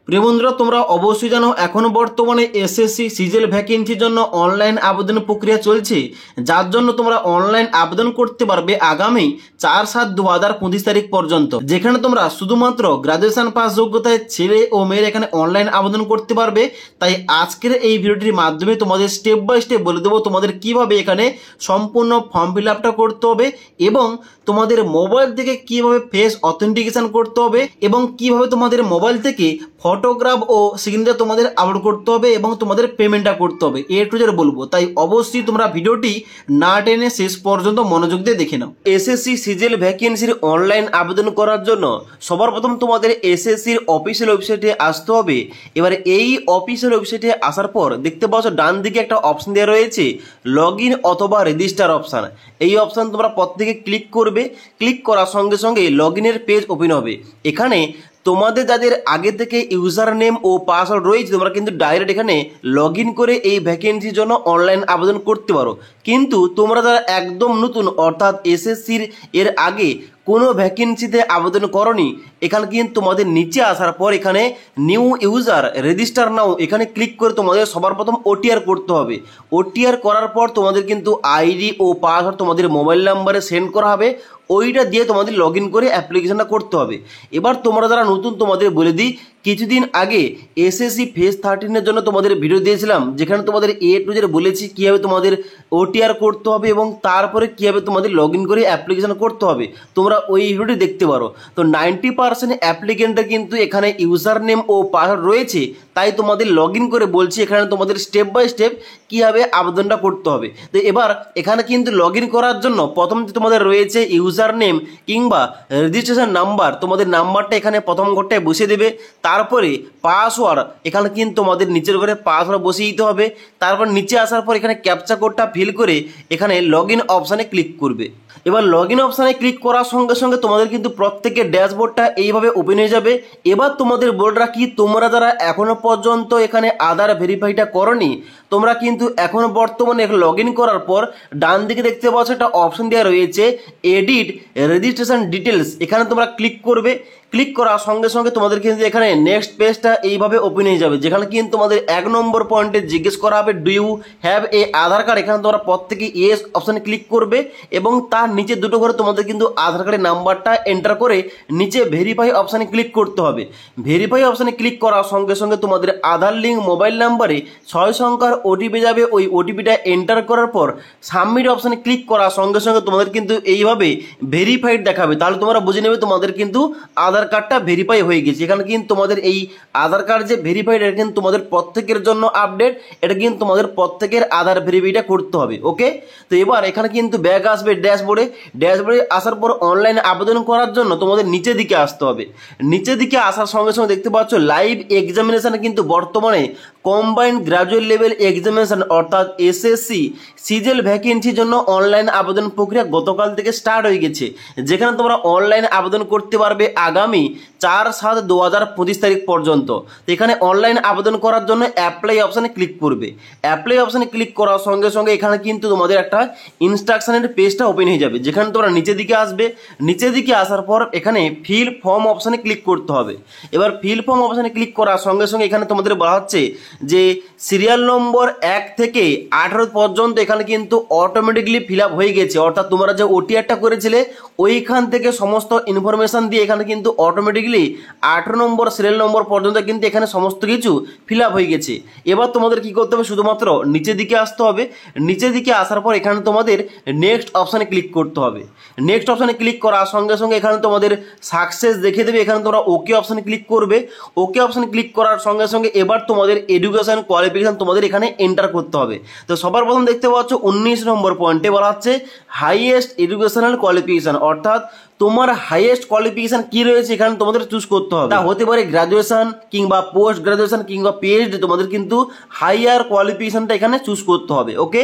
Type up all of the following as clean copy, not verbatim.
প্রিয় বন্ধুরা, তোমরা অবশ্যই জানো এখন বর্তমানে এসএসসি সিজিএল ভ্যাকেন্সির জন্য অনলাইন আবেদন প্রক্রিয়া চলছে, যার জন্য তোমরা অনলাইন আবেদন করতে পারবে আগামী 4/7/2025 তারিখ পর্যন্ত, যেখানে তোমরা শুধুমাত্র গ্রাজুয়েশন পাস যোগ্যতায় ছেলে ও মেয়ের এখানে অনলাইন আবেদন করতে পারবে। তাই আজকের এই ভিডিওটির মাধ্যমে তোমাদের স্টেপ বাই স্টেপ বলে দেবো তোমাদের কিভাবে এখানে সম্পূর্ণ ফর্ম ফিল আপটা করতে হবে এবং তোমাদের মোবাইল থেকে কিভাবে ফেস অথেন্টিকেশন করতে হবে এবং কিভাবে তোমাদের মোবাইল থেকে ফটোগ্রাফ ও সিগনেচার তোমাদের আপলোড করতে হবে এবং তোমাদের পেমেন্টটা করতে হবে, এ টু জেড বলবো। তাই অবশ্যই তোমরা ভিডিওটি না টেনে শেষ পর্যন্ত মনোযোগ দিয়ে দেখে নাও। এসএসসি সিজিএল ভ্যাকেন্সির অনলাইন আবেদন করার জন্য সবার প্রথম তোমাদের এসএসসির অফিসিয়াল ওয়েবসাইটে আসতে হবে। এবার এই অফিসিয়াল ওয়েবসাইটে আসার পর দেখতে পাচ্ছ ডান দিকে একটা অপশন দেওয়া রয়েছে লগ ইন অথবা রেজিস্টার অপশান। এই অপশান তোমরা প্রত্যেকে ক্লিক করবে। ক্লিক করার সঙ্গে সঙ্গে লগ ইনের পেজ ওপেন হবে। এখানে তোমাদের যাদের আগে থেকে ইউজার নেম ও পাসওয়ার্ড রয়েছে তোমরা কিন্তু ডাইরেক্ট এখানে লগ ইন করে এই ভ্যাকেন্সির জন্য অনলাইন আবেদন করতে পারো। কিন্তু তোমরা যারা একদম নতুন অর্থাৎ এসএসসির এর আগে কোনো ভ্যাকেন্সিতে আবেদন করনি, এখানে কিন্তু তোমাদের নিচে আসার পর এখানে নিউ ইউজার রেজিস্টার নাও এখানে ক্লিক করে তোমাদের সবার প্রথম ওটিআর করতে হবে। ওটিআর করার পর তোমাদের কিন্তু আইডি ও পাসওয়ার্ড তোমাদের মোবাইল নাম্বারে সেন্ড করা হবে, ওইটা দিয়ে তোমাদের লগ ইন করে অ্যাপ্লিকেশনটা করতে হবে। এবার তোমরা যারা নতুন তোমাদের বলে দিই, কিছুদিন আগে এসএসসি ফেজ 13-এর জন্য তোমাদের ভিডিও দিয়েছিলাম, যেখানে তোমাদের এ টু জেড বলেছি কীভাবে তোমাদের ওটিআর করতে হবে এবং তারপরে কীভাবে তোমাদের লগ ইন করে অ্যাপ্লিকেশন করতে হবে, তোমরা ওই ভিডিওটি দেখতে পারো। তো 90% অ্যাপ্লিকেন্টে কিন্তু এখানে ইউজার নেম ও পাসওয়ার্ড রয়েছে, তাই তোমাদের লগ ইন করে বলছি এখানে তোমাদের স্টেপ বাই স্টেপ কীভাবে আবেদনটা করতে হবে। তো এবার এখানে কিন্তু লগ ইন করার জন্য প্রথম তোমাদের রয়েছে ইউজার নেম কিংবা রেজিস্ট্রেশন নাম্বার, তোমাদের নাম্বারটা এখানে প্রথম ঘরটায় বসিয়ে দেবে। তারপরে পাসওয়ার্ড এখানে কিন্তু তোমাদের নিচের ঘরে পাসওয়ার্ড বসিয়ে দিতে হবে। তারপর নিচে আসার পর এখানে ক্যাপচা কোডটা ফিল করে এখানে লগ ইন অপশানে ক্লিক করবে। এবার লগ ইন অপশানে ক্লিক করার সঙ্গে সঙ্গে তোমাদের কিন্তু প্রত্যেকের ড্যাশবোর্ডটা এইভাবে ওপেন হয়ে যাবে। এবার তোমাদের বলে রাখি, তোমরা যারা এখনো পর্যন্ত এখানে আধার ভেরিফাইটা করনি, তোমরা কিন্তু এখন বর্তমানে লগ ইন করার পর ডান দিকে দেখতে পাচ্ছ একটা অপশন দেওয়া রয়েছে এডিট রেজিস্ট্রেশন ডিটেলস, এখানে তোমরা ক্লিক করবে। ক্লিক করার সঙ্গে সঙ্গে তোমাদের কিন্তু এখানে নেক্সট পেজটা এইভাবে ওপেন হয়ে যাবে, যেখানে কিন্তু তোমাদের 1 নম্বর পয়েন্টে জিজ্ঞেস করা হবে do you have a Aadhaar card. এখানে তোমরা প্রত্যেকে ইয়েস অপশানে ক্লিক করবে এবং তার নিচে দুটো ঘরে তোমাদের কিন্তু আধার কার্ডের নাম্বারটা এন্টার করে নিচে ভেরিফাই অপশানে ক্লিক করতে হবে। ভেরিফাই অপশানে ক্লিক করার সঙ্গে সঙ্গে তোমাদের আধার লিঙ্ক মোবাইল নাম্বারে 6 সংখ্যার ওটিপি যাবে। ওই ওটিপিটা এন্টার করার পর সাবমিট অপশানে ক্লিক করার সঙ্গে সঙ্গে তোমাদের কিন্তু এইভাবে ভেরিফাইড দেখাবে। তাহলে তোমরা বুঝে নেবে তোমাদের কিন্তু আধার কার্ডটা ভেরিফাই হয়ে গেছে। এখানে কিন্তু তোমাদের এই আধার কার্ড যে ভেরিফাইড, এটা কিন্তু তোমাদের প্রত্যেকের জন্য আপডেট, এটা কিন্তু তোমাদের প্রত্যেকের আধার ভেরিফাইটা করতে হবে। ওকে, তো এবার এখানে কিন্তু ব্যাক আসবে ড্যাশবোর্ডে। ড্যাশবোর্ডে আসার পর অনলাইনে আবেদন করার জন্য তোমাদের নিচের দিকে আসতে হবে। নিচের দিকে আসার সঙ্গে সঙ্গে দেখতে পাচ্ছ লাইভ এক্সামিনেশন কিন্তু বর্তমানে কম্বাইন্ড গ্রাজুয়েট লেভেল এক্সামিনেশন অর্থাৎ এসএসসি সিজিএল ভ্যাকেন্সির জন্য অনলাইন আবেদন প্রক্রিয়া গতকাল থেকে স্টার্ট হয়ে গেছে, যেখানে তোমরা অনলাইন আবেদন করতে পারবে আগামী 4/7/2025 তারিখ পর্যন্ত। তো এখানে অনলাইন আবেদন করার জন্য অ্যাপ্লাই অপশানে ক্লিক করবে। অ্যাপ্লাই অপশানে ক্লিক করার সঙ্গে সঙ্গে এখানে কিন্তু তোমাদের একটা ইনস্ট্রাকশনের পেজটা ওপেন হয়ে যাবে, যেখানে তোমরা নিচের দিকে আসবে। নিচের দিকে আসার পর এখানে ফিল ফর্ম অপশানে ক্লিক করতে হবে। এবার ফিল ফর্ম অপশানে ক্লিক করার সঙ্গে সঙ্গে এখানে তোমাদের বলা হচ্ছে যে সিরিয়াল নম্বর 1 থেকে 18 পর্যন্ত এখানে কিন্তু অটোমেটিকলি ফিল আপ হয়ে গেছে, অর্থাৎ তোমরা যে ওটিআরটা করেছিলে ওইখান থেকে সমস্ত ইনফরমেশন দিয়ে এখানে কিন্তু অটোমেটিকলি 18 নম্বর সিরিয়াল নম্বর পর্যন্ত কিন্তু এখানে সমস্ত কিছু ফিল আপ হয়ে গেছে। এবার তোমাদের কি করতে হবে, শুধুমাত্র নিচের দিকে আসতে হবে। নিচের দিকে আসার পর এখানে তোমাদের নেক্সট অপশানে ক্লিক করতে হবে। নেক্সট অপশানে ক্লিক করার সঙ্গে সঙ্গে এখানে তোমাদের সাকসেস দেখিয়ে দেবে। এখানে তোমরা ওকে অপশানে ক্লিক করবে। ওকে অপশানে ক্লিক করার সঙ্গে সঙ্গে এবার তোমাদের এডুকেশন কোয়ালিফিকেশন তোমাদের এখানে এন্টার করতে হবে। তো সবার প্রথম দেখতে পাচ্ছ 19 নম্বর পয়েন্টে বলা হচ্ছে হাইয়েস্ট এডুকেশনাল কোয়ালিফিকেশন, অর্থাৎ তোমার হাইয়েস্ট কোয়ালিফিকেশন কি রয়েছে এখানে তোমাদের চুজ করতে হবে। তা হতে পারে গ্রাজুয়েশন কিংবা পোস্ট গ্রাজুয়েশন কিংবা পিএইচডি, তোমাদের কিন্তু হাইয়ার কোয়ালিফিকেশনটা এখানে চুজ করতে হবে। ওকে,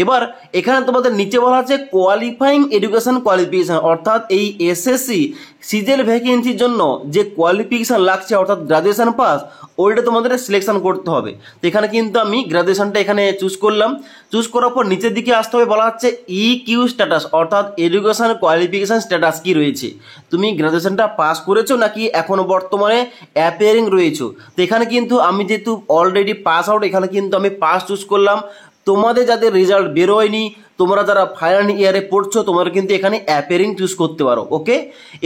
এবার এখানে তোমাদের নিচে বলা আছে কোয়ালিফাইং এডুকেশন কোয়ালিফিকেশন, অর্থাৎ এই এসএসসি সিজিএল ভ্যাকেন্সির জন্য যে কোয়ালিফিকেশান লাগছে অর্থাৎ গ্রাজুয়েশন পাস, ওইটা তোমাদের সিলেকশন করতে হবে। তো এখানে কিন্তু আমি গ্রাজুয়েশনটা এখানে চুজ করলাম। চুজ করার পর নিচের দিকে আসতে হবে, বলা হচ্ছে ইকিউ স্ট্যাটাস অর্থাৎ এডুকেশন কোয়ালিফিকেশান স্ট্যাটাস কি রয়েছে, তুমি গ্রাজুয়েশনটা পাস করেছো নাকি এখনও বর্তমানে অ্যাপিয়ারিং রয়েছো। তো এখানে কিন্তু আমি যেহেতু অলরেডি পাস আউট, এখানে কিন্তু আমি পাস চুজ করলাম। তোমাদের যাদের রেজাল্ট বেরোয়নি, তোমরা যারা ফাইনাল ইয়ারে পড়ছো, তোমরা কিন্তু এখানে অ্যাপিয়ারিং চুজ করতে পারো। ওকে,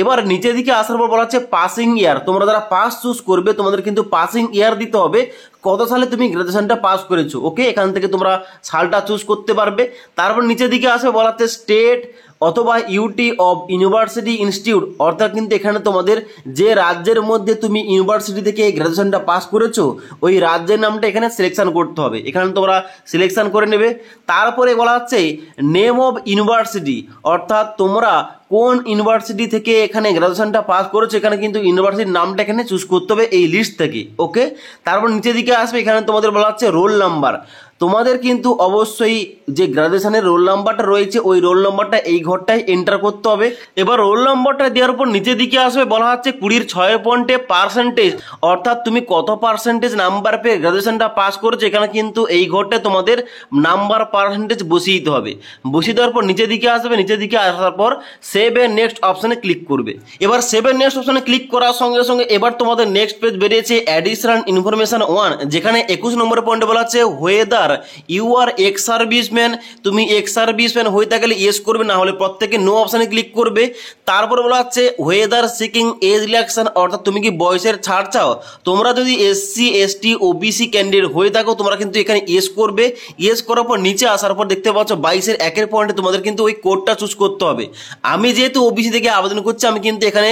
এবার নিচের দিকে আসার পর বলা হচ্ছে পাসিং ইয়ার। তোমরা যারা পাস চুজ করবে তোমাদের কিন্তু পাসিং ইয়ার দিতে হবে, কত সালে তুমি গ্রাজুয়েশনটা পাস করেছো। ওকে, এখান থেকে তোমরা সালটা চুজ করতে পারবে। তারপর নিচের দিকে আসবে, বলা হচ্ছে স্টেট অথবা ইউটি অফ ইউনিভার্সিটি ইনস্টিটিউট, অর্থাৎ কিন্তু এখানে তোমাদের যে রাজ্যের মধ্যে তুমি ইউনিভার্সিটি থেকে গ্রাজুয়েশনটা পাস করেছো ওই রাজ্যের নামটা এখানে সিলেকশন করতে হবে। এখানে তোমরা সিলেকশন করে নেবে। তারপরে বলা হচ্ছে নেম অফ ইউনিভার্সিটি, অর্থাৎ তোমরা কোন ইউনিভার্সিটি থেকে এখানে গ্রাজুয়েশনটা পাস করেছো, এখানে কিন্তু ইউনিভার্সিটির নামটা এখানে চুজ করতে হবে এই লিস্ট থেকে। ওকে, তারপর নিচের দিকে আসবে, এখানে তোমাদের বলা হচ্ছে রোল নাম্বার। তোমাদের কিন্তু অবশ্যই যে গ্রাজুয়েশনের রোল নাম্বারটা রয়েছে ওই রোল নাম্বারটা এই ঘরটায় এন্টার করতে হবে। এবার রোল নাম্বারটা দেওয়ার পর নিচের দিকে আসবে, বলা হচ্ছে 20/6 অর্থাৎ তুমি কত পার্সেন্টেজ নাম্বার পেয়ে গ্রাজুয়েশনটা পাস করেছো, এখানে কিন্তু এই ঘরটায় তোমাদের নাম্বার পার্সেন্টেজ বসিয়ে দিতে হবে। বসিয়ে দেওয়ার পর নিচের দিকে আসবে, নিচের দিকে আসার পর সেভ এ নেক্সট অপশানে ক্লিক করবে। এবার সেভ এ নেক্সট অপশানে ক্লিক করার সঙ্গে সঙ্গে এবার তোমাদের নেক্সট পেজ বেরিয়েছে অ্যাডিশনাল ইনফরমেশন 1, যেখানে 21 নম্বর পয়েন্টে বলা হচ্ছে whether you are ex serviceman. তুমি এক্স সার্ভিসম্যান হয়ে থাকলে ইয়েস করবে, না হলে প্রত্যেকে নো অপশানে ক্লিক করবে। তারপরে বলা হচ্ছে ওয়েদার সিকিং এজ রিল্যাক্সেশন, অর্থাৎ তুমি কি বয়সের ছাড় চাও। তোমরা যদি এসসি এসটি ওবিসি ক্যান্ডিডেট হয়ে থাকো তোমরা কিন্তু এখানে ইয়েস করবে। ইয়েস করার পর নিচে আসার পর দেখতে পাচ্ছ 22-1 পয়েন্টে তোমাদের কিন্তু ওই কোডটা চুজ করতে হবে। আমি যেহেতু ওবিসি থেকে আবেদন করছি আমি কিন্তু এখানে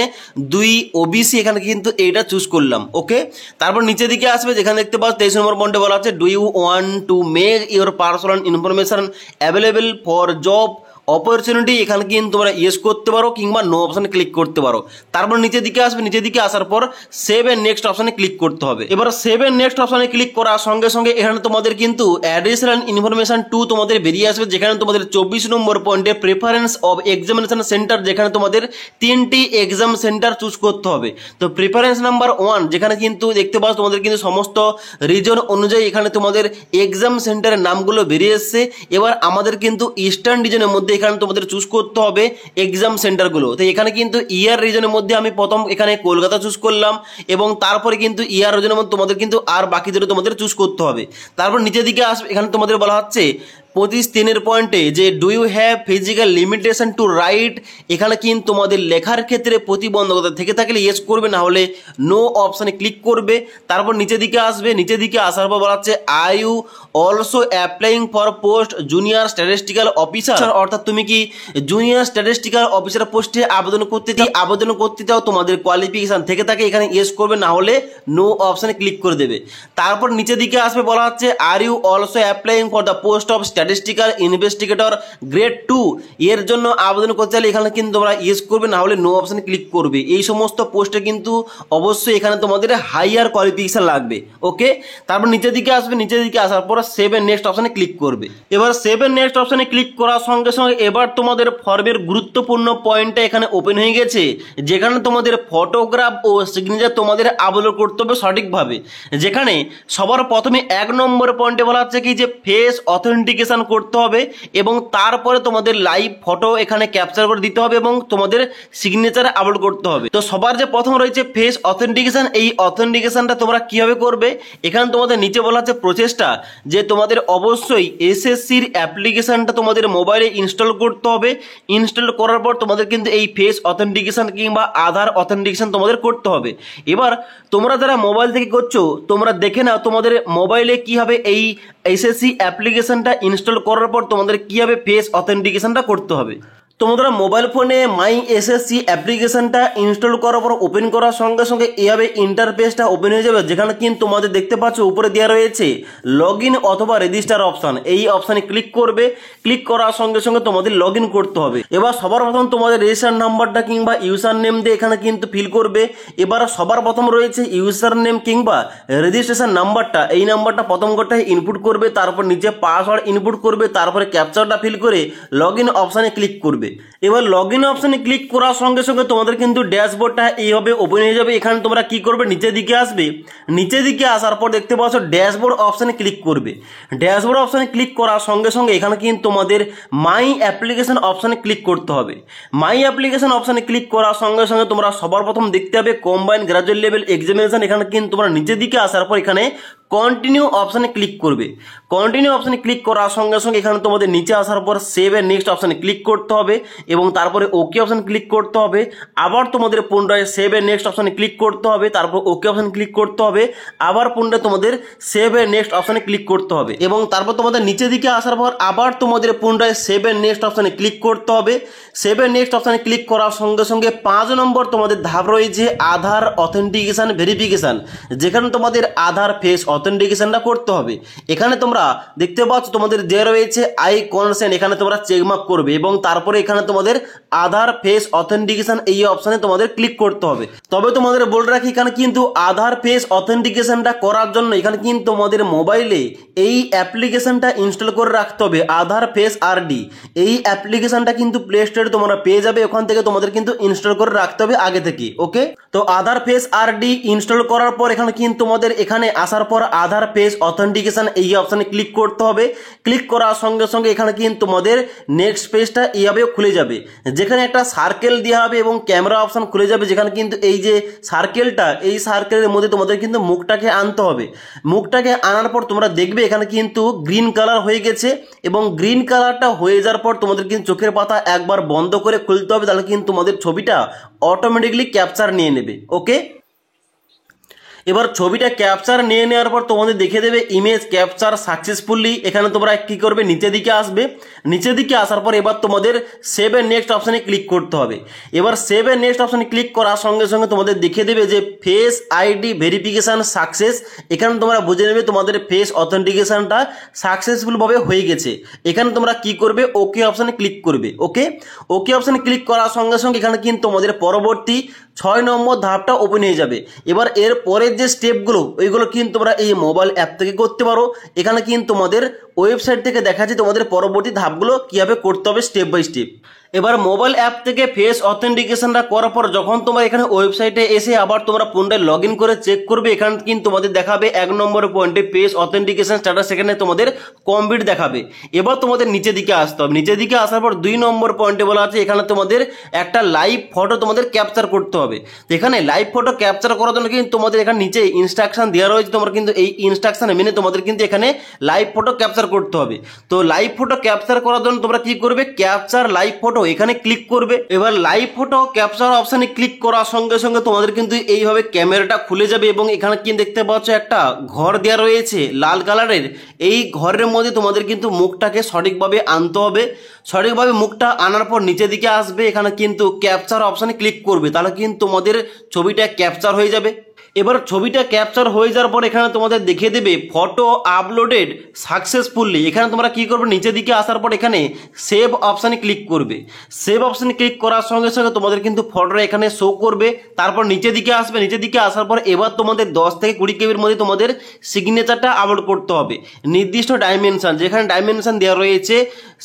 2 ওবিসি এখানে কিন্তু এইটা চুজ করলাম। ওকে, তারপর নিচের দিকে আসবে, যেখানে দেখতে পাচ্ছ 23 নম্বর পয়েন্টে বলা হচ্ছে do you want to make your personal information available for job opportunity, এখানে কিন্তু তোমরা ইয়েস করতে পারো কিংবা নো অপশানে ক্লিক করতে পারো। তারপর নিচের দিকে আসবে, নিচের দিকে আসার পর সেভ এন্ড নেক্সট অপশানে ক্লিক করতে হবে। এবার সেভ এন্ড নেক্সট অপশানে ক্লিক করার সঙ্গে সঙ্গে এখানে তোমাদের কিন্তু অ্যাডিশনাল ইনফরমেশন 2 তোমাদের বেরিয়ে আসবে, যেখানে তোমাদের 24 নম্বর পয়েন্টে প্রেফারেন্স অফ এক্সামিনেশন সেন্টার, যেখানে তোমাদের 3টি এক্সাম সেন্টার চুজ করতে হবে। তো প্রেফারেন্স নাম্বার 1, যেখানে কিন্তু দেখতে পাচ্ছ তোমাদের কিন্তু সমস্ত রিজন অনুযায়ী এখানে তোমাদের এক্সাম সেন্টারের নামগুলো বেরিয়ে এসছে। এবার আমাদের কিন্তু ইস্টার্ন রিজনের মধ্যে এখানে তোমাদের চুজ করতে হবে এক্সাম সেন্টারগুলো। তো এখানে কিন্তু ইয়ার রিজনের মধ্যে আমি প্রথম এখানে কলকাতা চুজ করলাম, এবং তারপরে কিন্তু ইয়ার রিজনের মধ্যে তোমাদের কিন্তু আর বাকি দুটো তোমাদের চুজ করতে হবে। তারপর নিচের দিকে আসবে, এখানে তোমাদের বলা হচ্ছে 25-3 পয়েন্টে যে do you have physical limitation to write, এখানে কিন্তু তোমাদের লেখার ক্ষেত্রে প্রতিবন্ধকতা থেকে থাকলে ইয়েস করবে, না হলে নো অপশানে ক্লিক করবে। তারপর নিচের দিকে আসবে, নিচের দিকে আসার পর বলা হচ্ছে are you also applying for post junior statistical officer, অর্থাৎ তুমি কি জুনিয়র স্ট্যাটিস্টিক্যাল অফিসার পোস্টে আবেদন করতে চাও, তোমাদের কোয়ালিফিকেশন থেকে থাকে এখানে ইয়েস করবে, না হলে নো অপশানে ক্লিক করে দেবে। তারপর নিচের দিকে আসবে, বলা হচ্ছে are you also applying for the post of statistical investigator grade 2, এর জন্য আবেদন করতে চাইলে এখানে কিন্তু তোমরা ইয়েস করবে, না হলে নো অপশানে ক্লিক করবে। এই সমস্ত পোস্টে কিন্তু অবশ্যই এখানে তোমাদের হাইয়ার কোয়ালিফিকেশন লাগবে। ওকে, তারপর নিচের দিকে আসবে, নিচের দিকে আসার পর সেভ এন্ড নেক্সট অপশানে ক্লিক করবে। এবার সেভ এন্ড নেক্সট অপশানে ক্লিক করার সঙ্গে সঙ্গে এবার তোমাদের ফর্মের গুরুত্বপূর্ণ পয়েন্টটা এখানে ওপেন হয়ে গেছে, যেখানে তোমাদের ফটোগ্রাফ ও সিগনেচার তোমাদের আপলোড করতে হবে সঠিকভাবে। যেখানে সবার প্রথমে 1 নম্বর পয়েন্টে বলা হচ্ছে কি যে ফেস অথেন্টিকেশন করতে হবে, এবং তারপরে তোমাদের লাইভ ফটো এখানে ক্যাপচার করে দিতে হবে এবং তোমাদের সিগনেচারে আপলোড করতে হবে। তো সবার যে প্রথম রয়েছে ফেস অথেন্টিকেশন, এই অথেন্টিকেশনটা তোমরা কিভাবে করবে, এখানে তোমাদের নিচে বলা হচ্ছে প্রচেষ্টা, যে তোমাদের অবশ্যই এসএসসির অ্যাপ্লিকেশনটা তোমাদের মোবাইলে ইনস্টল করতে হবে। ইনস্টল করার পর তোমাদের কিন্তু এই ফেস অথেন্টিকেশন কিংবা আধার অথেন্টিকেশন তোমাদের করতে হবে। এবার তোমরা যারা মোবাইল থেকে করছো তোমরা দেখে নাও তোমাদের মোবাইলে কিভাবে এই এসএসসি অ্যাপ্লিকেশনটা ইনস্টল করার পর তোমাদের কিভাবে ফেস অথেন্টিকেশনটা করতে হবে। তোমরা মোবাইল ফোনে মাই এসএসসি অ্যাপ্লিকেশনটা ইনস্টল করার পর ওপেন করার সঙ্গে সঙ্গে এভাবে ইন্টারফেসটা ওপেন হয়ে যাবে, যেখানে কিন্তু তোমাদের দেখতে পাচ্ছ উপরে দেওয়া রয়েছে লগ ইন অথবা রেজিস্টার অপশান। এই অপশানে ক্লিক করবে, ক্লিক করার সঙ্গে সঙ্গে তোমাদের লগ ইন করতে হবে। এবার সবার প্রথম তোমাদের রেজিস্টার নাম্বারটা কিংবা ইউজার নেম দিয়ে এখানে কিন্তু ফিল করবে। এবার সবার প্রথম রয়েছে ইউজার নেম কিংবা রেজিস্ট্রেশন নাম্বারটা, এই নাম্বারটা প্রথম ঘরটায় ইনপুট করবে, তারপর নিচে পাসওয়ার্ড ইনপুট করবে, তারপরে ক্যাপচারটা ফিল করে লগ ইন অপশানে ক্লিক করবে। করবে। এবার লগ ইন অপশানে ক্লিক করার সঙ্গে সঙ্গে তোমাদের কিন্তু ড্যাশবোর্ডটা এইভাবে ওপেন হয়ে যাবে। এখানে তোমরা কি করবে, নিচের দিকে আসবে, নিচের দিকে আসার পর দেখতে পাচ্ছ ড্যাশবোর্ড অপশানে ক্লিক করবে। ড্যাশবোর্ড অপশানে ক্লিক করার সঙ্গে সঙ্গে এখানে কিন্তু তোমাদের মাই অ্যাপ্লিকেশন অপশানে ক্লিক করতে হবে। মাই অ্যাপ্লিকেশন অপশানে ক্লিক করার সঙ্গে সঙ্গে তোমরা সবার প্রথম দেখতে হবে কম্বাইন্ড গ্রাজুয়েট লেভেল এক্সামিনেশন। এখানে কিন্তু তোমরা নিচের দিকে আসার পর এখানে কন্টিনিউ অপশানে ক্লিক করবে। কন্টিনিউ অপশানে ক্লিক করার সঙ্গে সঙ্গে এখানে তোমাদের নিচে আসার পর সেভ এন্ড নেক্সট অপশানে ক্লিক করতে হবে এবং তারপরে ওকে অপশানে ক্লিক করতে হবে। আবার তোমাদের পুনরায় সেভ এন্ড নেক্সট অপশানে ক্লিক করতে হবে, তারপর ওকে অপশানে ক্লিক করতে হবে, আবার পুনরায় তোমাদের সেভ এন্ড নেক্সট অপশানে ক্লিক করতে হবে এবং তারপর তোমাদের নিচের দিকে আসার পর আবার তোমাদের পুনরায় সেভ এন্ড নেক্সট অপশানে ক্লিক করতে হবে। সেভ এন্ড নেক্সট অপশানে ক্লিক করার সঙ্গে সঙ্গে 5 নম্বর তোমাদের ধাপ রয়েছে আধার অথেন্টিকেশন ভেরিফিকেশন, যেখানে তোমাদের আধার ফেস অথেন্টিকেশনটা করতে হবে। এখানে তোমরা দেখতে পাচ্ছ তোমাদের যে রয়েছে আই কনসেন্ট, এখানে তোমরা চেকমার্ক করবে এবং তারপরে এখানে তোমাদের আধার ফেস অথেন্টিকেশন এই অপশানে তোমাদের ক্লিক করতে হবে। তবে তোমাদের বলে রাখি এখানে কিন্তু আধার ফেস অথেন্টিকেশনটা করার জন্য এখানে কিন্তু তোমাদের মোবাইলে এই অ্যাপ্লিকেশনটা ইনস্টল করে রাখতে হবে, আধার ফেস আরডি। এই অ্যাপ্লিকেশনটা কিন্তু প্লে স্টোরে তোমরা পেয়ে যাবে, ওখান থেকে তোমাদের কিন্তু ইনস্টল করে রাখতে হবে আগে থেকে। ওকে, তো আধার ফেস আরডি ইনস্টল করার পর এখানে কিন্তু তোমাদের এখানে আসার পর আধার ফেস অথেন্টিকেশন এই অপশানে ক্লিক করতে হবে। ক্লিক করার সঙ্গে সঙ্গে এখানে কিন্তু তোমাদের নেক্সট পেজটা এইভাবে খুলে যাবে, যেখানে একটা সার্কেল দেওয়া হবে এবং ক্যামেরা অপশান খুলে যাবে, যেখানে কিন্তু এই যে সার্কেলটা, এই সার্কেলের মধ্যে তোমাদের কিন্তু মুখটাকে আনতে হবে। মুখটাকে আনার পর তোমরা দেখবে এখানে কিন্তু গ্রিন কালার হয়ে গেছে এবং গ্রিন কালারটা হয়ে যাওয়ার পর তোমাদের কিন্তু চোখের পাতা একবার বন্ধ করে খুলতে হবে, তাহলে কিন্তু তোমাদের ছবিটা অটোমেটিকলি ক্যাপচার নিয়ে নেবে। ওকে, এবার ছবিটা ক্যাপচার নিয়ে নেওয়ার পর তোমাদের দেখে দেবে ইমেজ ক্যাপচার সাকসেসফুলি। এখানে তোমরা কি করবে, নিচের দিকে আসবে, নিচের দিকে আসার পর এবার তোমাদের সেভ এন্ড নেক্সট অপশানে ক্লিক করতে হবে। এবার সেভ এন্ড নেক্সট অপশানে ক্লিক করার সঙ্গে সঙ্গে তোমাদের দেখে দেবে যে ফেস আইডি ভেরিফিকেশান সাকসেস। এখানে তোমরা বুঝে নেবে তোমাদের ফেস অথেন্টিকেশনটা সাকসেসফুলভাবে হয়ে গেছে। এখানে তোমরা কি করবে, ওকে অপশানে ক্লিক করবে। ওকে, ওকে অপশানে ক্লিক করার সঙ্গে সঙ্গে এখানে কিন্তু তোমাদের পরবর্তী 6 নম্বর ধাপটা ওপেন হয়ে যাবে। এবার এর পরের যে স্টেপগুলো ওইগুলো কিন্তু তোমরা এই মোবাইল অ্যাপ থেকে করতে পারো। এখানে কিন্তু তোমাদের ওয়েবসাইট থেকে দেখা যাচ্ছে তোমাদের পরবর্তী ধাপগুলো কীভাবে করতে হবে স্টেপ বাই স্টেপ। এবার মোবাইল অ্যাপ থেকে ফেস অথেন্টিকেশনটা করার পর যখন তোমরা এখানে ওয়েবসাইটে এসে আবার তোমরা পুনরায় লগ ইন করে চেক করবে, এখানে কিন্তু তোমাদের দেখাবে 1 নম্বর পয়েন্টে ফেস অথেন্টিকেশন স্ট্যাটাস, সেখানে তোমাদের কমপ্লিট দেখাবে। এবার তোমাদের নিচের দিকে আসতে হবে, নিচের দিকে আসার পর 2 নম্বর পয়েন্টে বলা আছে এখানে তোমাদের একটা লাইভ ফটো তোমাদের ক্যাপচার করতে হবে। এখানে লাইভ ফটো ক্যাপচার করার জন্য কিন্তু তোমাদের এখানে নিচে ইনস্ট্রাকশন দেওয়া রয়েছে, তোমরা কিন্তু এই ইনস্ট্রাকশন মেনে তোমাদের কিন্তু এখানে লাইভ ফটো ক্যাপচার করতে হবে। তো লাইভ ফটো ক্যাপচার করার জন্য তোমরা কি করবে, ক্যাপচার লাইভ ফটো এখানে ক্লিক করবে। এবার লাইভ ফটো ক্যাপচার অপশানে ক্লিক করার সঙ্গে সঙ্গে তোমাদের কিন্তু এইভাবে ক্যামেরাটা খুলে যাবে এবং এখানে কি দেখতে পাচ্ছ একটা ঘর দেওয়া রয়েছে লাল কালারের। এই ঘরের মধ্যে তোমাদের কিন্তু মুখটাকে সঠিকভাবে আনতে হবে। সঠিকভাবে মুখটা আনার পর নিচের দিকে আসবে, এখানে কিন্তু ক্যাপচার অপশানে ক্লিক করবে, তাহলে কিন্তু তোমাদের ছবিটা ক্যাপচার হয়ে যাবে। এবার ছবিটা ক্যাপচার হয়ে যাওয়ার পর এখানে তোমাদের দেখিয়ে দেবে ফটো আপলোডেড সাকসেসফুলি। এখানে তোমরা কি করবে, নিচের দিকে আসার পর এখানে সেভ অপশানে ক্লিক করবে। সেভ অপশানে ক্লিক করার সঙ্গে সঙ্গে তোমাদের কিন্তু ফটোটা এখানে শো করবে। তারপর নিচের দিকে আসবে, নিচের দিকে আসার পর এবার তোমাদের 10 থেকে 20 কেবির মধ্যে তোমাদের সিগনেচারটা আপলোড করতে হবে নির্দিষ্ট ডাইমেনশন, যেখানে ডাইমেনশন দেওয়া রয়েছে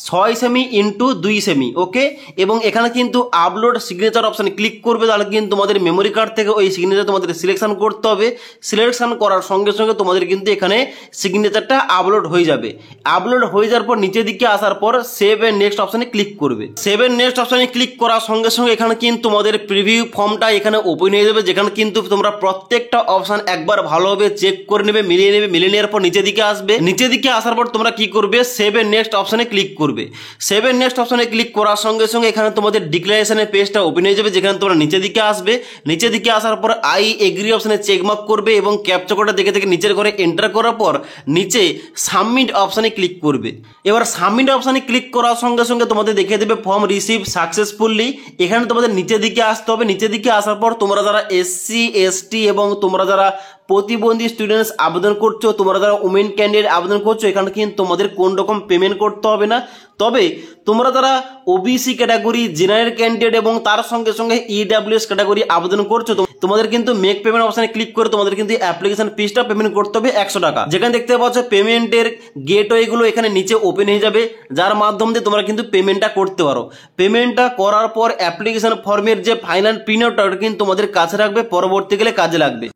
6 সেমি ইন্টু 2 সেমি। ওকে, এবং এখানে কিন্তু আপলোড সিগনেচার অপশানে ক্লিক করবে, তাহলে কিন্তু তোমাদের মেমোরি কার্ড থেকে ওই সিগনেচার তোমাদের সিলেকশন করতে হবে। সিলেকশন করার সঙ্গে সঙ্গে তোমাদের কিন্তু এখানে সিগনেচারটা আপলোড হয়ে যাবে। আপলোড হয়ে যাওয়ার পর নিচের দিকে আসার পর সেভ এন্ড নেক্সট অপশানে ক্লিক করবে। সেভ এন্ড নেক্সট অপশানে ক্লিক করার সঙ্গে সঙ্গে এখানে কিন্তু তোমাদের প্রিভিউ ফর্মটা এখানে ওপেন হয়ে যাবে, যেখানে কিন্তু তোমরা প্রত্যেকটা অপশান একবার ভালোভাবে চেক করে নেবে, মিলিয়ে নেবে। মিলিয়ে নেওয়ার পর নিচের দিকে আসবে, নিচের দিকে আসার পর তোমরা কি করবে, সেভ এন্ড নেক্সট অপশানে ক্লিক করবে। সেভ এন্ড নেক্সট অপশানে ক্লিক করার সঙ্গে সঙ্গে এখানে তোমাদের ডিক্লারেশনের পেজটা ওপেন হয়ে যাবে, যেখানে তোমরা নিচের দিকে আসবে। নিচের দিকে আসার পর আই এগ্রি অপশানে চেকমার্ক করবে এবং ক্যাপচা কোডটা দেখে দেখে নিচের ঘরে এন্টার করার পর নিচে সাবমিট অপশানে ক্লিক করবে। এবার সাবমিট অপশানে ক্লিক করার সঙ্গে সঙ্গে তোমাদের দেখিয়ে দেবে ফর্ম রিসিভ সাকসেসফুলি। এখানে তোমাদের নিচের দিকে আসতে হবে। নিচের দিকে আসার পর তোমরা যারা SC ST এবং তোমরা যারা প্রতিবন্ধী স্টুডেন্টস আবেদন করছো, তোমরা যারা উমেন ক্যান্ডিডেট আবেদন করছো, এখানে কিন্তু তোমাদের কোন রকম পেমেন্ট করতে হবে না। তবে তোমরা যারা OBC ক্যাটাগরি, জেনারেল ক্যান্ডিডেট এবং তার সঙ্গে সঙ্গে EWS ক্যাটাগরি আবেদন করছো, তোমাদের কিন্তু মেক পেমেন্ট অপশনে ক্লিক করে তোমাদের কিন্তু অ্যাপ্লিকেশন ফিসটা পেমেন্ট করতে হবে 100 টাকা। যেখানে দেখতে পাচ্ছ পেমেন্টের গেটওয়েগুলো এখানে নিচে ওপেন হয়ে যাবে, যার মাধ্যম দিয়ে তোমরা কিন্তু পেমেন্টটা করতে পারো। পেমেন্টটা করার পর অ্যাপ্লিকেশন ফর্মের যে ফাইনাল প্রিন্ট আউটটা কিন্তু তোমাদের কাছে রাখবে, পরবর্তীকালে কাজে লাগবে।